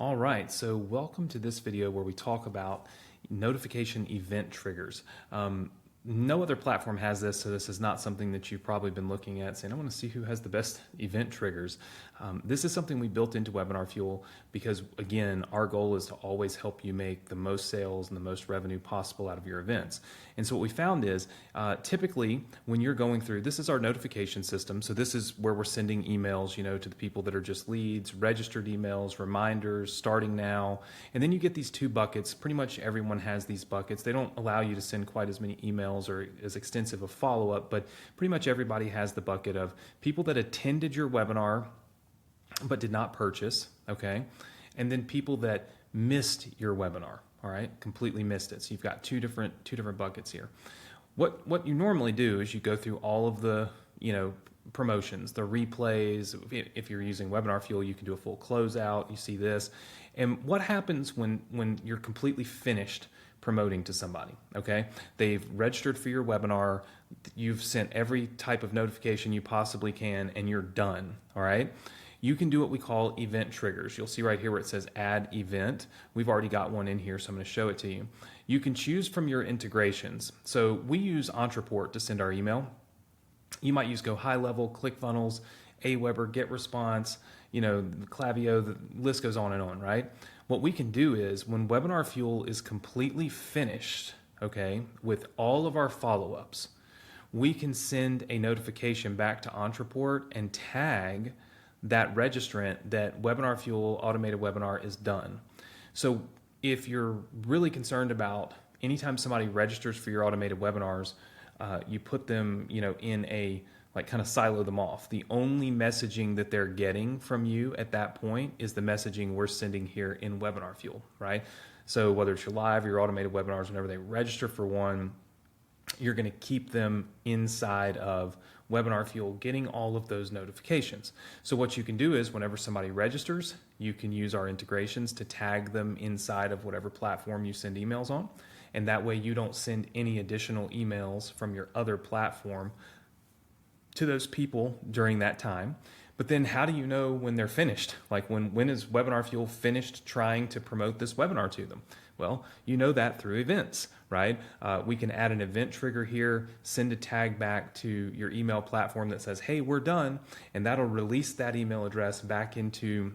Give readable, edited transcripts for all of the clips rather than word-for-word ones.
All right, so welcome to this video where we talk about notification event triggers. No other platform has this, so this is not something that you've probably been looking at saying, I want to see who has the best event triggers. This is something we built into WebinarFuel because, again, our goal is to always help you make the most sales and the most revenue possible out of your events. And so what we found is typically when you're going through, this is our notification system. So this is where we're sending emails, to the people that are just leads, registered emails, reminders, starting now. And then you get these two buckets. Pretty much everyone has these buckets. They don't allow you to send quite as many emails or as extensive a follow-up, but pretty much everybody has the bucket of people that attended your webinar but did not purchase, okay? And then people that missed your webinar, all right? Completely missed it. So you've got two different buckets here. What you normally do is you go through all of the, promotions, the replays. If you're using WebinarFuel, you can do a full closeout. You see this. And what happens when you're completely finished promoting to somebody, okay? They've registered for your webinar, you've sent every type of notification you possibly can, and you're done, all right? You can do what we call event triggers. You'll see right here where it says add event. We've already got one in here, so I'm going to show it to you. You can choose from your integrations. So we use Entreport to send our email. You might use Go High Level, ClickFunnels, Aweber, GetResponse, Klaviyo, the list goes on and on, right? What we can do is when WebinarFuel is completely finished, okay, with all of our follow-ups, we can send a notification back to Entreport and tag that registrant that WebinarFuel automated webinar is done. So if you're really concerned about anytime somebody registers for your automated webinars, you put them, in a kind of silo them off. The only messaging that they're getting from you at that point is the messaging we're sending here in WebinarFuel, right? So whether it's your live or your automated webinars, whenever they register for one, you're going to keep them inside of WebinarFuel getting all of those notifications. So what you can do is whenever somebody registers, you can use our integrations to tag them inside of whatever platform you send emails on. And that way you don't send any additional emails from your other platform to those people during that time. But then how do you know when they're finished? Like when is WebinarFuel finished trying to promote this webinar to them? Well, you know that through events, right? We can add an event trigger here, send a tag back to your email platform that says, hey, we're done. And that'll release that email address back into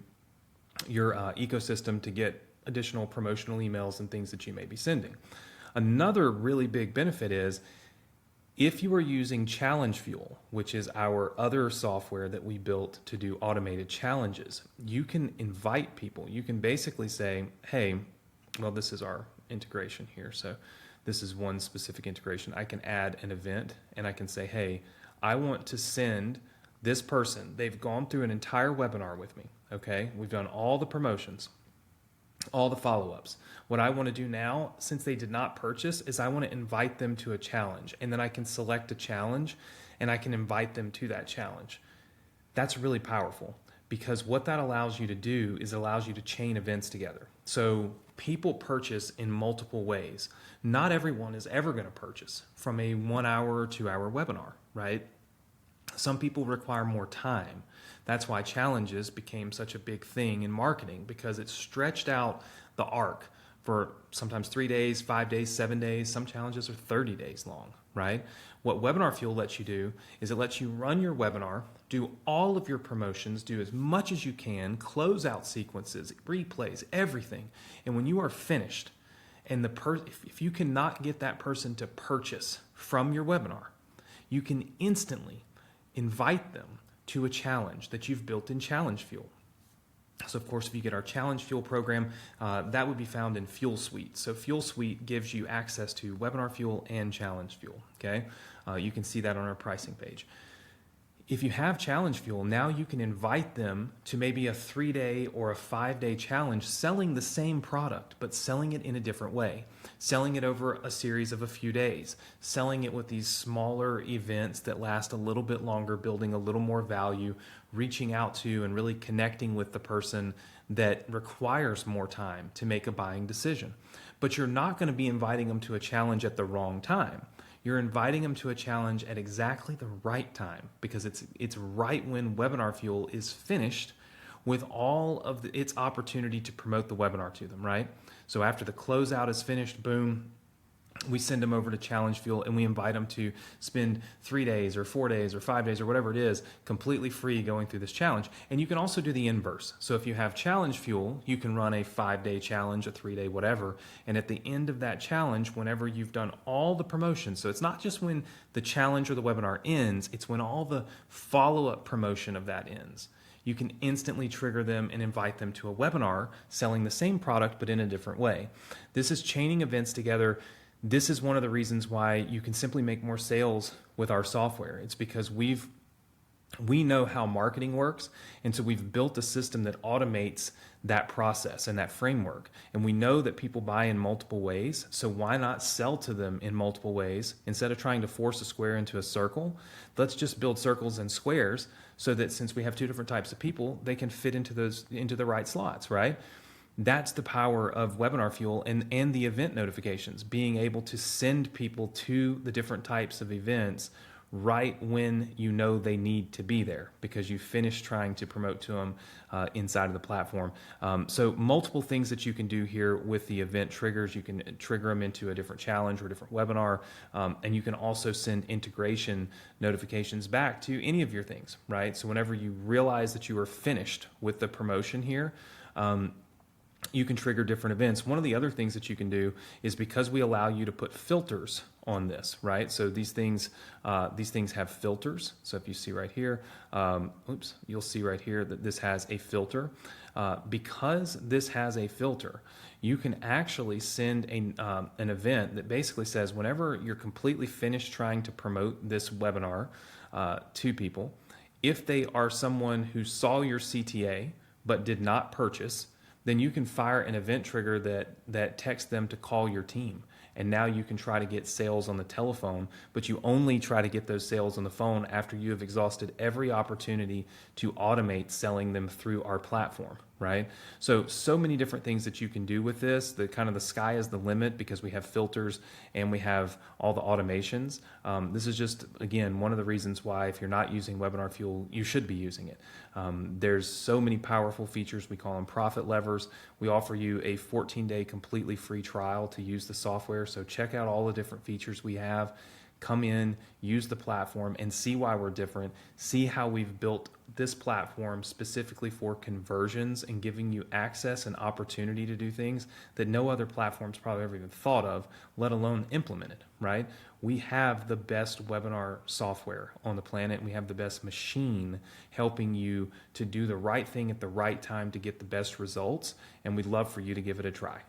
your ecosystem to get additional promotional emails and things that you may be sending. Another really big benefit is if you are using ChallengeFuel, which is our other software that we built to do automated challenges, you can invite people. You can basically say, hey, well, this is our integration here. So this is one specific integration. I can add an event and I can say, hey, I want to send this person. They've gone through an entire webinar with me. Okay. We've done all the promotions, all the follow-ups. What I want to do now, since they did not purchase, is I want to invite them to a challenge, and then I can select a challenge and I can invite them to that challenge. That's really powerful because what that allows you to do is allows you to chain events together. So people purchase in multiple ways. Not everyone is ever going to purchase from a 1 hour or 2 hour webinar, right? Some people require more time. That's why challenges became such a big thing in marketing because it stretched out the arc for sometimes 3 days, 5 days, 7 days. Some challenges are 30 days long, right? What WebinarFuel lets you do is it lets you run your webinar, do all of your promotions, do as much as you can, close out sequences, replays, everything. And when you are finished, and if you cannot get that person to purchase from your webinar, you can instantly invite them to a challenge that you've built in ChallengeFuel. So of course, if you get our ChallengeFuel program, that would be found in Fuel Suite. So Fuel Suite gives you access to WebinarFuel and ChallengeFuel, okay? You can see that on our pricing page. If you have ChallengeFuel, now you can invite them to maybe a 3-day or a 5-day challenge selling the same product, but selling it in a different way. Selling it over a series of a few days. Selling it with these smaller events that last a little bit longer, building a little more value, reaching out to and really connecting with the person that requires more time to make a buying decision. But you're not going to be inviting them to a challenge at the wrong time. You're inviting them to a challenge at exactly the right time because it's right when WebinarFuel is finished with all of its opportunity to promote the webinar to them, right? So after the closeout is finished, boom, we send them over to ChallengeFuel and we invite them to spend 3 days or 4 days or 5 days or whatever it is completely free going through this challenge. And you can also do the inverse. So if you have ChallengeFuel, you can run a 5-day challenge, a 3-day, whatever. And at the end of that challenge, whenever you've done all the promotion, so it's not just when the challenge or the webinar ends, it's when all the follow-up promotion of that ends. You can instantly trigger them and invite them to a webinar selling the same product but in a different way. This is chaining events together. This is one of the reasons why you can simply make more sales with our software. It's because we know how marketing works, and so we've built a system that automates that process and that framework. And we know that people buy in multiple ways, so why not sell to them in multiple ways? Instead of trying to force a square into a circle, let's just build circles and squares so that since we have two different types of people, they can fit into the right slots, right? That's the power of WebinarFuel and the event notifications, being able to send people to the different types of events right when you know they need to be there because you finished trying to promote to them inside of the platform. So multiple things that you can do here with the event triggers. You can trigger them into a different challenge or a different webinar, and you can also send integration notifications back to any of your things, right? So whenever you realize that you are finished with the promotion here, you can trigger different events. One of the other things that you can do is because we allow you to put filters on this, right? So these things have filters. So if you see right here, you'll see right here that this has a filter. Because this has a filter, you can actually send an event that basically says whenever you're completely finished trying to promote this webinar to people, if they are someone who saw your CTA but did not purchase, then you can fire an event trigger that texts them to call your team. And now you can try to get sales on the telephone, but you only try to get those sales on the phone after you have exhausted every opportunity to automate selling them through our platform, right? So many different things that you can do with this. The sky is the limit because we have filters and we have all the automations. This is just, again, one of the reasons why if you're not using WebinarFuel, you should be using it. There's so many powerful features. We call them profit levers. We offer you a 14-day completely free trial to use the software. So check out all the different features we have. Come in, use the platform, and see why we're different. See how we've built this platform specifically for conversions and giving you access and opportunity to do things that no other platform's probably ever even thought of, let alone implemented, right? We have the best webinar software on the planet. We have the best machine helping you to do the right thing at the right time to get the best results, and we'd love for you to give it a try.